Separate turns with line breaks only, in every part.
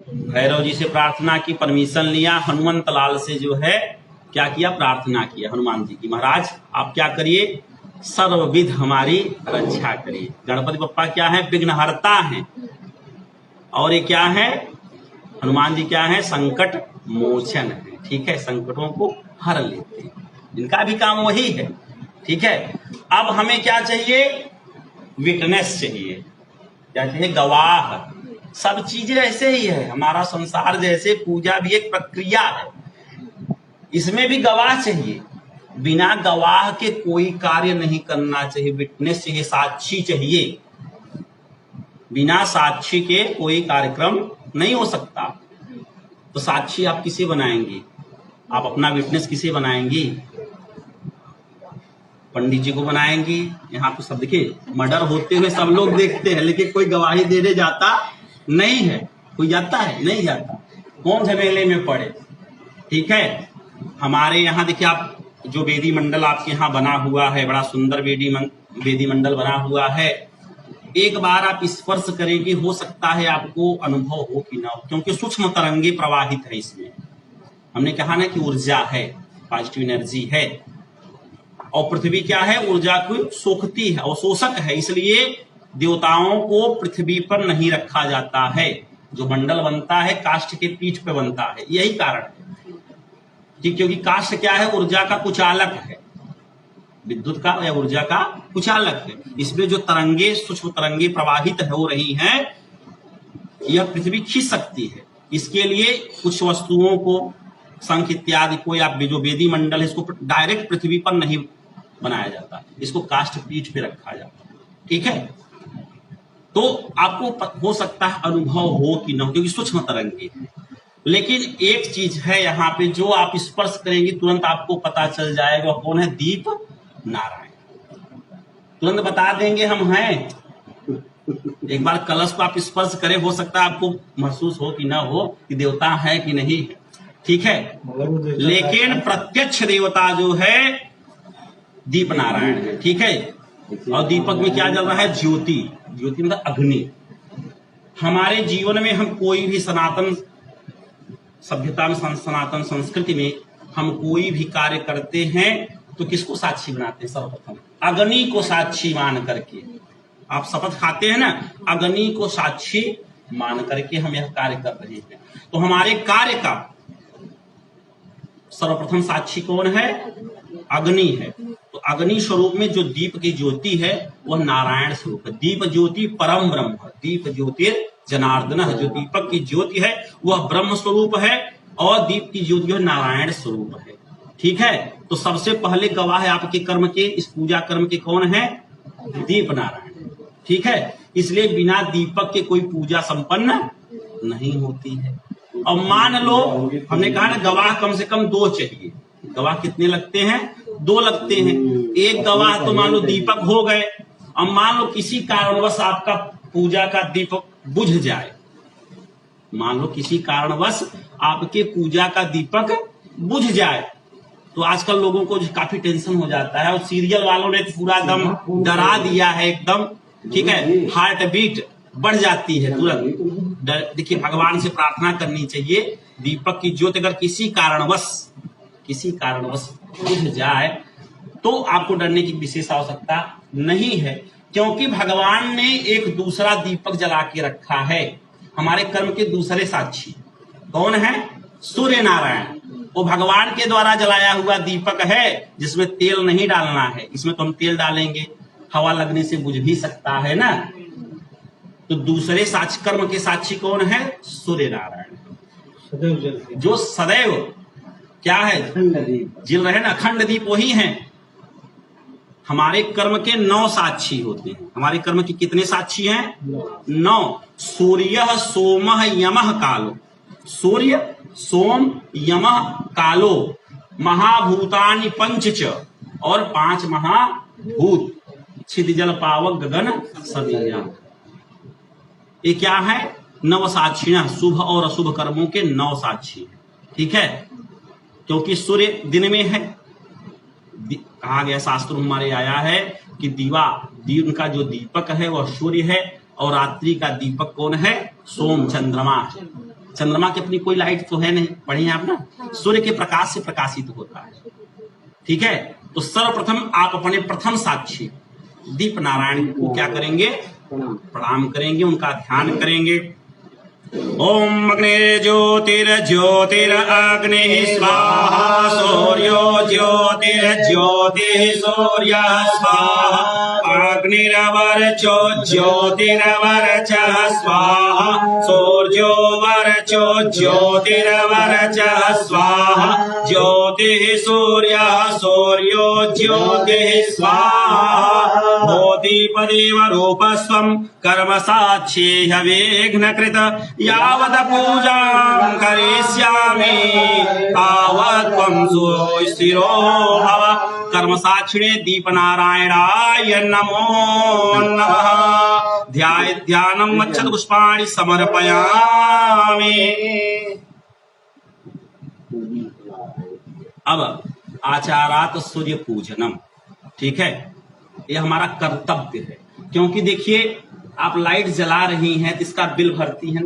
भैरव जी से प्रार्थना की, परमिशन लिया, हनुमंत लाल से जो है क्या किया, प्रार्थना किया हनुमान जी की, महाराज आप क्या करिए, सर्वविध हमारी रक्षा करिए। गणपति बप्पा क्या है, विघ्नहर्ता है, और ये क्या है, हनुमान जी क्या है, संकट मोचन है। ठीक है, संकटों को हर लेते हैं, इनका भी काम वही है। ठीक है, अब हमें क्या चाहिए, विटनेस चाहिए। क्या चाहिए, गवाह। सब चीजें ऐसे ही है, हमारा संसार जैसे पूजा भी एक प्रक्रिया है, इसमें भी गवाह चाहिए। बिना गवाह के कोई कार्य नहीं करना चाहिए, विटनेस चाहिए, साक्षी चाहिए। बिना साक्षी के कोई कार्यक्रम नहीं हो सकता। तो साक्षी आप किसे बनाएंगे, आप अपना विटनेस किसे बनाएंगी, पंडित जी को बनाएंगी। यहाँ पे सब देखिए, मर्डर होते हुए सब लोग देखते हैं, लेकिन कोई गवाही देने जाता नहीं है। कोई जाता है, नहीं जाता, कौन झमेले में पड़े। ठीक है, हमारे यहाँ देखिए, आप जो वेदी मंडल आपके यहाँ बना हुआ है, बड़ा सुंदर वेदी मंडल बना हुआ है, एक बार आप स्पर्श करेंगे, हो सकता है आपको अनुभव हो कि ना हो, क्योंकि सूक्ष्म तरंगे प्रवाहित है इसमें। हमने कहा ना कि ऊर्जा है, पॉजिटिव एनर्जी है, और पृथ्वी क्या है, ऊर्जा को सोखती है और शोषक है, इसलिए देवताओं को पृथ्वी पर नहीं रखा जाता है। जो मंडल बनता है काष्ठ के पीठ पे बनता है, यही कारण है। ठीक, क्योंकि काष्ठ क्या है, ऊर्जा का कुचालक है, विद्युत का या ऊर्जा का कुचालक है। इसमें जो तरंगे, सूक्ष्म तरंगे प्रवाहित हो रही हैं, यह पृथ्वी खींच सकती है। इसके लिए कुछ वस्तुओं को, शंख इत्यादि को, या जो वेदी मंडल है, इसको डायरेक्ट पृथ्वी पर नहीं बनाया जाता, इसको काष्ठ पीठ पे रखा जाता है। ठीक है, तो आपको हो सकता है अनुभव हो कि न हो, क्योंकि सूक्ष्म तरंगे है। लेकिन एक चीज है यहाँ पे, जो आप स्पर्श करेंगे तुरंत आपको पता चल जाएगा, कौन है, दीप नारायण। तुरंत बता देंगे हम हैं। एक बार कलश को आप स्पर्श करें, हो सकता है आपको महसूस हो कि ना हो कि देवता है कि नहीं है। ठीक है, लेकिन प्रत्यक्ष देवता जो है दीप नारायण है। ठीक है, और दीपक में क्या जल रहा है, ज्योति। ज्योति मतलब अग्नि। हमारे जीवन में हम कोई भी सनातन सभ्यता में, सनातन संस्कृति में हम कोई भी कार्य करते हैं तो किसको साक्षी बनाते हैं, सर्वप्रथम अग्नि को साक्षी मान करके। आप शपथ खाते हैं ना, अग्नि को साक्षी मान करके हम यह कार्य कर रहे हैं। तो हमारे कार्य का सर्वप्रथम साक्षी कौन है, अग्नि है। तो अग्नि स्वरूप में जो दीप की ज्योति है वह नारायण स्वरूप है। दीप ज्योति परम ब्रह्म, दीप ज्योतिर जनार्दन, जो दीपक की ज्योति है वह ब्रह्म स्वरूप है, और दीप की ज्योति है नारायण स्वरूप है। ठीक है, तो सबसे पहले गवाह है आपके कर्म के, इस पूजा कर्म के कौन है, दीप नारायण। ठीक है, इसलिए बिना दीपक के कोई पूजा संपन्न नहीं होती है। और मान लो, हमने कहा ना गवाह कम से कम 2 चाहिए। गवाह कितने लगते हैं, 2 लगते हैं। एक गवाह तो मान लो दीपक हो गए, अब मान लो किसी कारणवश आपका पूजा का दीपक बुझ जाए, मान लो किसी कारणवश आपके पूजा का दीपक बुझ जाए, तो आजकल लोगों को काफी टेंशन हो जाता है, और सीरियल वालों ने पूरा दम डरा दिया है एकदम। ठीक है, हार्ट बीट बढ़ जाती है तुरंत। देखिए, भगवान से प्रार्थना करनी चाहिए, दीपक की ज्योति अगर किसी कारणवश बुझ जाए तो आपको डरने की विशेष आवश्यकता नहीं है, क्योंकि भगवान ने एक दूसरा दीपक जला के रखा है। हमारे कर्म के दूसरे साक्षी कौन है, सूर्य नारायण। वो भगवान के द्वारा जलाया हुआ दीपक है, जिसमें तेल नहीं डालना है। इसमें तो हम तेल डालेंगे, हवा लगने से बुझ भी सकता है ना। तो दूसरे साक्षी, कर्म के साक्षी कौन है, सूर्य नारायण, जो सदैव क्या है, जल रहे ना, अखंड दीप वही है। हमारे कर्म के 9 साक्षी होते हैं। हमारे कर्म के कितने साक्षी हैं, 9। सूर्य सोमः यमः कालो, सूर्य सोम यमः कालो, महाभूतानि पंच च, और 5 महाभूत, छिद जल पावक गगन सदिया। ये क्या है, 9 साक्षी, शुभ और अशुभ कर्मों के 9 साक्षी। ठीक है, क्योंकि सूर्य दिन में है, कहा गया शास्त्र हमारे आया है कि दिन का जो दीपक है वह सूर्य है, और रात्रि का दीपक कौन है, सोम चंद्रमा है। चंद्रमा की अपनी कोई लाइट तो है नहीं, पढ़े हैं आप ना, सूर्य के प्रकाश से प्रकाशित होता है। ठीक है, तो सर्वप्रथम आप अपने प्रथम साक्षी दीप नारायण को क्या करेंगे, प्रणाम करेंगे, उनका ध्यान करेंगे। ओम अग्नि ज्योतिर्ज्योतिर अग्नि स्वाहा, सूर्यो ज्योतिर्ज्योतिः सूर्य स्वाहा, अग्निरवर्चो ज्योतिरवर्चः स्वाहा, सूर्यो वर्चो ज्योतिरवर्चः स्वाहा, ज्योतिः सूर्यः सूर्यो ज्योतिः स्वाहा, भूतिपदेव रूपस्वं कर्म साक्षी ह्यविघ्नकृत, यावत् पूजां करिष्यामि तावत् त्वं सुस्थिरो भव। कर्म साक्षिणे दीपनारायणाय नमो नमः। ध्यानम् अक्षत पुष्पाणि समर्पयामि। अब आचारात सूर्य पूजनम, ठीक है, यह हमारा कर्तव्य है, क्योंकि देखिए आप लाइट जला रही हैं तो इसका बिल भरती हैं,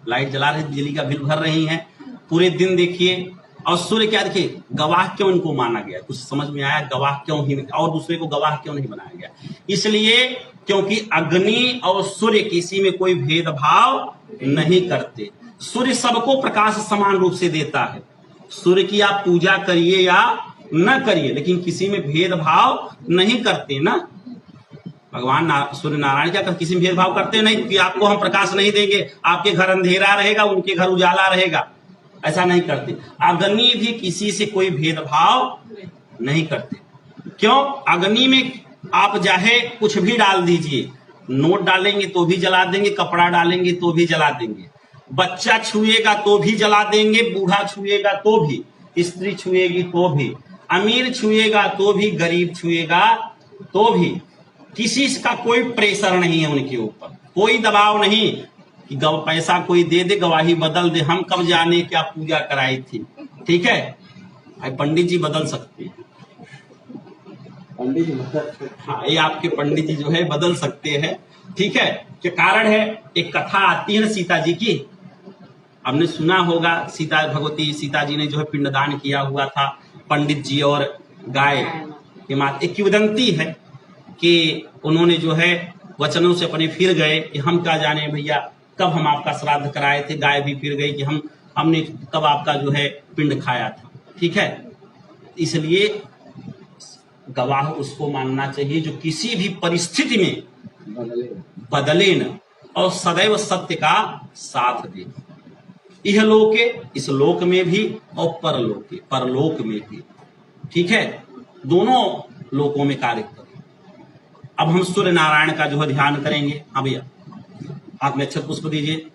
लाइट जला रही बिजली का बिल भर रही हैं पूरे दिन, देखिए। और सूर्य क्या, देखिए गवाह क्यों इनको माना गया, कुछ समझ में आया, गवाह क्यों ही और दूसरे को गवाह क्यों नहीं बनाया गया, इसलिए क्योंकि अग्नि और सूर्य किसी में कोई भेदभाव नहीं करते, सूर्य सबको प्रकाश समान रूप से देता है। सूर्य की आप पूजा करिए या न करिए, लेकिन किसी में भेदभाव नहीं करते ना। भगवान सूर्य नारायण क्या किसी में भेदभाव करते नहीं कि आपको हम प्रकाश नहीं देंगे, आपके घर अंधेरा रहेगा उनके घर उजाला रहेगा, ऐसा नहीं करते। अग्नि भी किसी से कोई भेदभाव नहीं करते। क्यों? अग्नि में आप चाहे कुछ भी डाल दीजिए, नोट डालेंगे तो भी जला देंगे, कपड़ा डालेंगे तो भी जला देंगे, बच्चा छुएगा तो भी जला देंगे, बूढ़ा छुएगा तो भी, स्त्री छुएगी तो भी, अमीर छुएगा तो भी, गरीब छुएगा तो भी, किसी का कोई प्रेशर नहीं है उनके ऊपर, कोई दबाव नहीं कि पैसा कोई दे दे गवाही बदल दे, हम कब जाने क्या पूजा कराई थी। ठीक है भाई, पंडित जी बदल सकते हैं, पंडित जी, हाँ ये आपके पंडित जी जो है बदल सकते हैं। ठीक है, क्या कारण है, एक कथा आती है ना सीता जी की, हमने सुना होगा, सीता भगवती सीता जी ने जो है पिंडदान किया हुआ था, पंडित जी और गाय के मात, एक किंवदंती है कि उन्होंने जो है वचनों से अपने फिर गए कि हम क्या जाने भैया कब हम आपका श्राद्ध कराए थे, गाय भी फिर गई कि हमने कब आपका जो है पिंड खाया था। ठीक है, इसलिए गवाह उसको मानना चाहिए जो किसी भी परिस्थिति में बदले न और सदैव सत्य का साथ दे, यह लोके, इस लोक में भी और परलोक में भी। ठीक है, दोनों लोकों में कार्य करें। अब हम सूर्य नारायण का जो है ध्यान करेंगे। हाँ भैया, हाथ में अक्षत पुष्प दीजिए।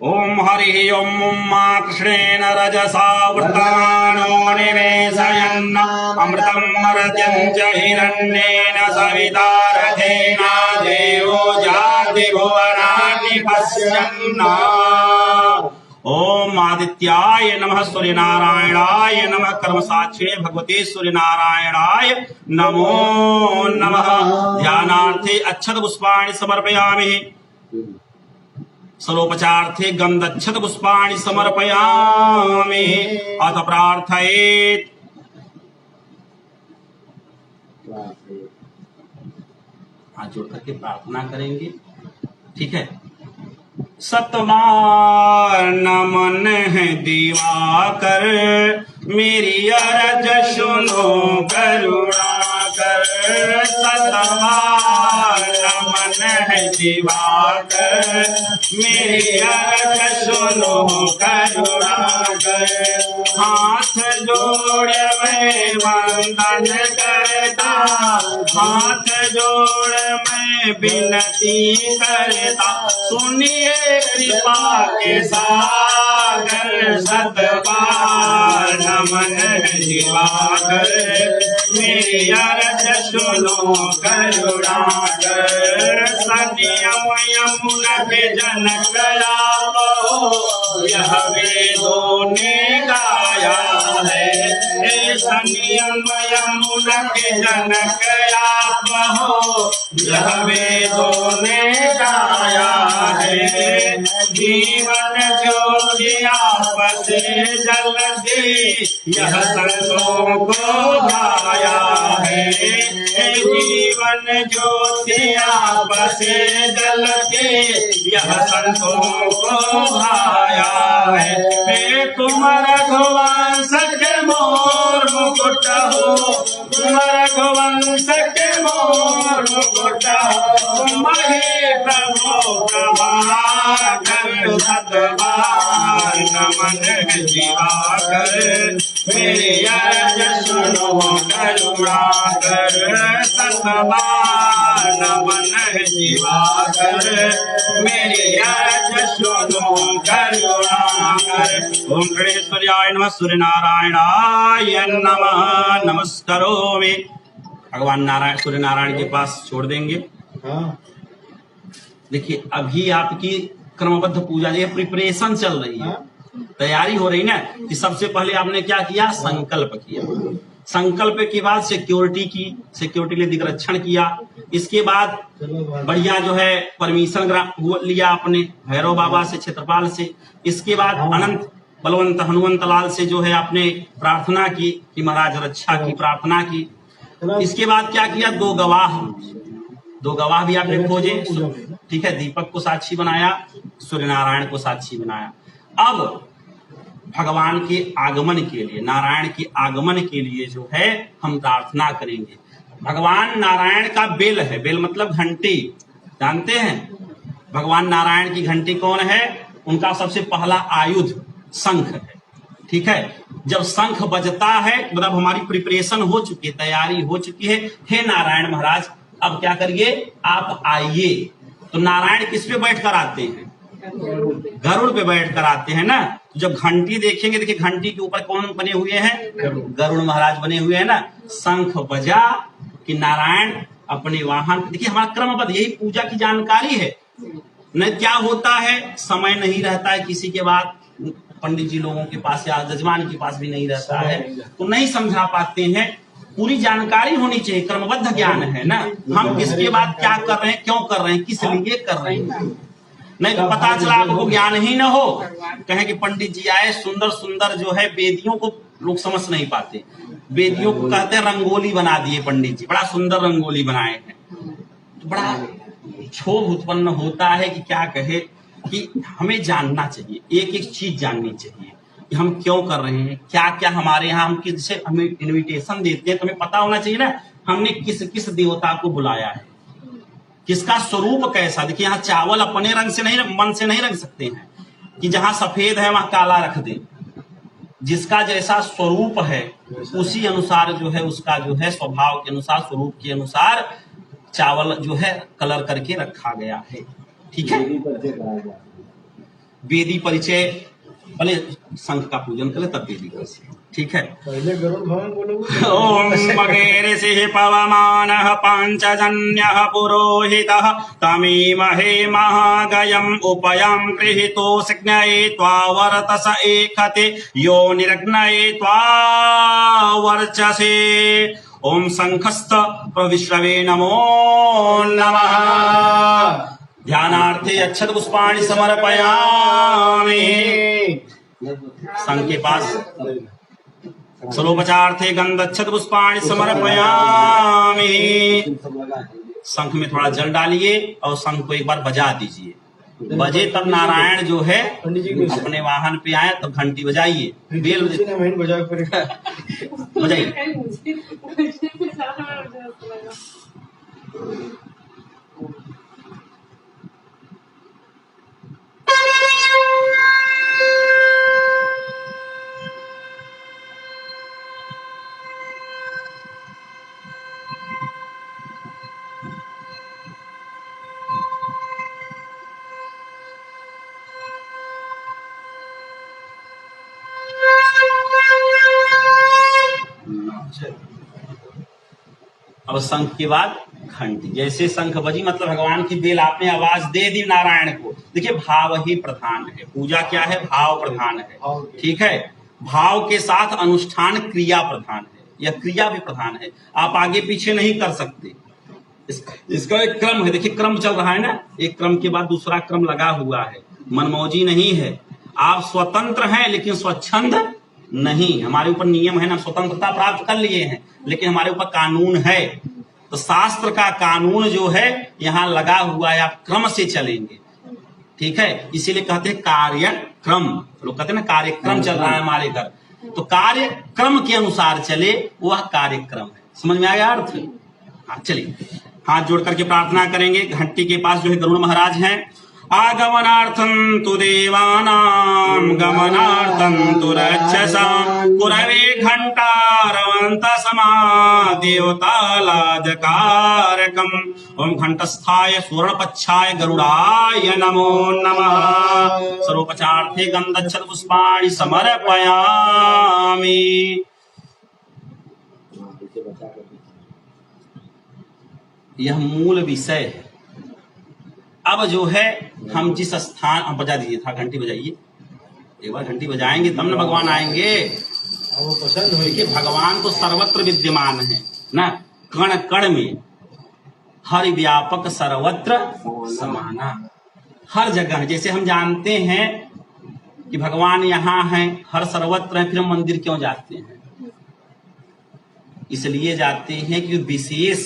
ओम हरि ओम उम्मा कृष्णेन रजसा वृत्तानो निवेशयन् अमृतं मर्त्यं च हिरण्येन सविता रथेना देवो जाति भुवनानि पश्यन्। ओम आदित्याय नमः, सूर्य नारायणाय नमः, कर्म साक्षिणे भगवते सूर्य नारायणाय नमो नमः। ध्यानार्थे अक्षत पुष्पाणि समर्पयामि, सरोपचार्थे गंधक्षत पुष्पाणि समर्पयामि। अथ प्रार्थयेत्, हाथ जोड़ करके प्रार्थना करेंगे। ठीक है, सतमार नमन है दिवाकर, मेरी अरज सुनो करुणा कर। सतमार नमन है दिवाकर, मेरी अरज सुनो करुणा कर। हाथ जोड़ मैं वंदन करता, हाथ जोड़ मैं विनती करता, सुनिए कृपा के साथ। दिवाकर सतबार नमन दिवाकर मेरी अरज सुनो करुणाकर सनियम यमुना के जनक आओ यह वेदों ने गाया है सनियम यमुना के जनक आप हो यह वेदों ने गाया है जीवन ज्योति आपस जलती यह संतों को भाया है जीवन ज्योति आपस जलती यह संतों को भाया है तुम रघुवंश के मोर मुकुट हो तुम रघुवंश के मोर मुकुट हो तुम्हारे प्रभु प्रभाकर सतबार नमन दिवाकर मेरे अरज सुनो करुणाकर सतबार नमन दिवाकर मेरे अरज सुनो करुणाकर ओम गणेश्वर्याय नमः सूर्यनारायणाय नमः नमस्करोमि भगवान नारायण सूर्य नारायण के पास छोड़ देंगे। देखिए अभी आपकी क्रमबद्ध पूजा ये प्रिपरेशन चल रही है, तैयारी हो रही ना कि सबसे पहले आपने क्या किया, संकल्प किया। संकल्प के बाद सिक्योरिटी की, सिक्योरिटी के लिए दिग्रक्षण किया। इसके बाद बढ़िया जो है परमिशन लिया अपने भैरव बाबा से, क्षेत्रपाल से। इसके बाद अनंत बलवंत हनुमंत लाल से जो है आपने प्रार्थना की कि महाराज रक्षा की प्रार्थना की। इसके बाद क्या किया, दो गवाह भी आपने खोजे, ठीक है। दीपक को साक्षी बनाया, सूर्य नारायण को साक्षी बनाया। अब भगवान के आगमन के लिए, नारायण के आगमन के लिए जो है हम प्रार्थना करेंगे। भगवान नारायण का बेल है, बेल मतलब घंटी, जानते हैं भगवान नारायण की घंटी कौन है, उनका सबसे पहला आयुध शंख है, ठीक है। जब शंख बजता है मतलब हमारी प्रिपरेशन हो चुकी है, तैयारी हो चुकी है। हे नारायण महाराज अब क्या करिए, आप आइए। तो नारायण किस पे बैठ कर आते हैं, गरुड़ पे बैठ कर आते हैं ना। तो जब घंटी देखेंगे, देखिए घंटी के ऊपर कौन बने हुए हैं, गरुड़ महाराज बने हुए हैं ना। शंख बजा कि नारायण अपने वाहन, देखिए हमारा क्रमबद्ध यही पूजा की जानकारी है। न क्या होता है, समय नहीं रहता है किसी के बाद, पंडित जी लोगों के पास या जजमान के पास भी नहीं रहता है, तो नहीं समझा पाते हैं। पूरी जानकारी होनी चाहिए, क्रमबद्ध ज्ञान है ना। हम इसके बाद क्या कर रहे हैं, क्यों कर रहे हैं, किस लिए कर रहे हैं। नहीं तो पता चला आपको ज्ञान ही न हो, कहें कि पंडित जी आए, सुंदर सुंदर जो है वेदियों को लोग समझ नहीं पाते। वेदियों को कहते हैं रंगोली बना दिए पंडित जी, बड़ा सुंदर रंगोली बनाए हैं। तो बड़ा क्षोभ उत्पन्न होता है कि क्या कहे, कि हमें जानना चाहिए, एक एक चीज जाननी चाहिए कि हम क्यों कर रहे हैं, क्या क्या हमारे यहाँ, हम किससे हमें इनविटेशन देते हैं तो हमें पता होना चाहिए ना हमने किस किस देवता को बुलाया है, किसका स्वरूप कैसा। देखिए यहाँ चावल अपने रंग से नहीं, मन से नहीं रख सकते हैं कि जहां सफेद है वहां काला रख दे। जिसका जैसा स्वरूप है उसी अनुसार जो है उसका जो है स्वभाव के अनुसार, स्वरूप के अनुसार चावल जो है कलर करके रखा गया है, ठीक है। वेदी परिचय, पहले शंख का पूजन करें तब वेदी परिचय, ठीक है।
पहले गरुड़ भवन बोलोगे।
ओम मगेरे से पवमान पंचजन्य पुरोहित तमीमहे महागयम उपयम गृहीतो सिग्नये त्वावर्तस एकते यो निर्ग्नये त्वावर्चसे। ओम शंखस्थ प्रविश्रवे नमो नमः। ध्यानार्थे अक्षत पुष्पाणि समर्पयामि। शंख के पास सरोपचार्थे गंधक्षत पुष्पाणि समर्पयामि। शंख में थोड़ा जल डालिए और शंख को एक बार बजा दीजिए। बजे तब नारायण जो है अपने वाहन पे आए, तब घंटी बजाइए, बेल बजाइए।
अच्छा।
अब शंख के बाद घंटी, जैसे शंख बजी मतलब भगवान की बेल आपने आवाज दे दी नारायण को। देखिए भाव ही प्रधान है, पूजा क्या है, भाव प्रधान है, ठीक है। भाव के साथ अनुष्ठान क्रिया प्रधान है, यह क्रिया भी प्रधान है, आप आगे पीछे नहीं कर सकते। इसका एक क्रम है, देखिए क्रम चल रहा है ना, एक क्रम के बाद दूसरा क्रम लगा हुआ है, मनमौजी नहीं है। आप स्वतंत्र हैं लेकिन स्वच्छंद नहीं, हमारे ऊपर नियम है ना, स्वतंत्रता प्राप्त कर लिए हैं लेकिन हमारे ऊपर कानून है। तो शास्त्र का कानून जो है यहाँ लगा हुआ है, आप क्रम से चलेंगे, ठीक है। इसीलिए कहते हैं कार्यक्रम, लोग कहते हैं ना कार्यक्रम चल रहा है हमारे घर, तो कार्यक्रम के अनुसार चले, वह कार्यक्रम है। समझ में आया अर्थ? हाँ चलिए हाथ जोड़ करके प्रार्थना करेंगे। घंटी के पास जो है गरुड़ महाराज हैं। आगमनार्थं तु देवानां गमनार्थं तु रक्षसां कुरवे घंटारवंत समा देवतालाजकारकम् ओम घंटस्थाय सुवर्णपच्छाय गरुड़ाय नमो नमः। सर्वोपचार्थे गंधच्छद पुष्पाणि समर्पयामि। यह मूल विषय है। अब जो है हम जिस स्थान, बजा दीजिए था, घंटी बजाइए, एक बार घंटी बजाएंगे तब न भगवान आएंगे।
वो पसंद हो
देखिए भगवान तो सर्वत्र विद्यमान है ना, कण कण में, हर व्यापक सर्वत्र समाना, हर जगह। जैसे हम जानते हैं कि भगवान यहाँ हैं, हर सर्वत्र हैं, फिर हम मंदिर क्यों जाते हैं? इसलिए जाते हैं कि विशेष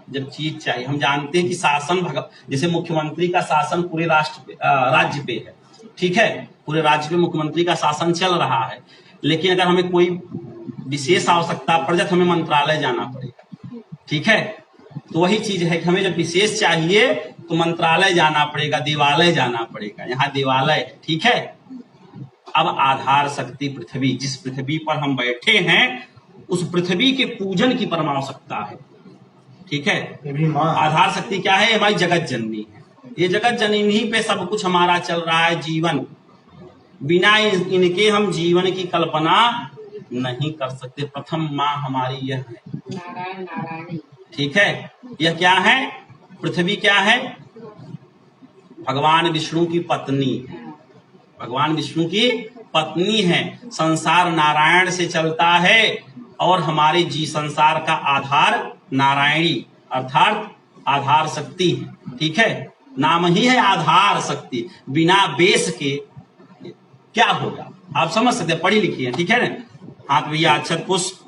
जब चीज चाहिए, हम जानते हैं कि शासन जैसे मुख्यमंत्री का शासन पूरे राष्ट्र पे, राज्य पे है, ठीक है, पूरे राज्य पे मुख्यमंत्री का शासन चल रहा है, लेकिन अगर हमें कोई विशेष आवश्यकता पड़ जाए तो हमें मंत्रालय जाना पड़ेगा, ठीक है। तो वही चीज है कि हमें जब विशेष चाहिए तो मंत्रालय जाना पड़ेगा, देवालय जाना पड़ेगा, यहाँ देवालय है, ठीक है। अब आधार शक्ति पृथ्वी, जिस पृथ्वी पर हम बैठे हैं उस पृथ्वी के पूजन की परम आवश्यकता है, ठीक है। आधार शक्ति क्या है? हमारी जगत जननी है। ये जगत जननी पे सब कुछ हमारा चल रहा है जीवन, बिना इनके हम जीवन की कल्पना नहीं कर सकते। प्रथम माँ हमारी यह है,
नारायण नारायणी,
ठीक है। यह क्या है? पृथ्वी क्या है? भगवान विष्णु की पत्नी, भगवान विष्णु की पत्नी है। संसार नारायण से चलता है और हमारे संसार का आधार नारायणी अर्थात आधार शक्ति है, ठीक है। नाम ही है आधार शक्ति, बिना बेस के क्या होगा आप समझ सकते हैं, पढ़ी लिखी है, ठीक है ना। हाथ भैया अक्षत पुष्प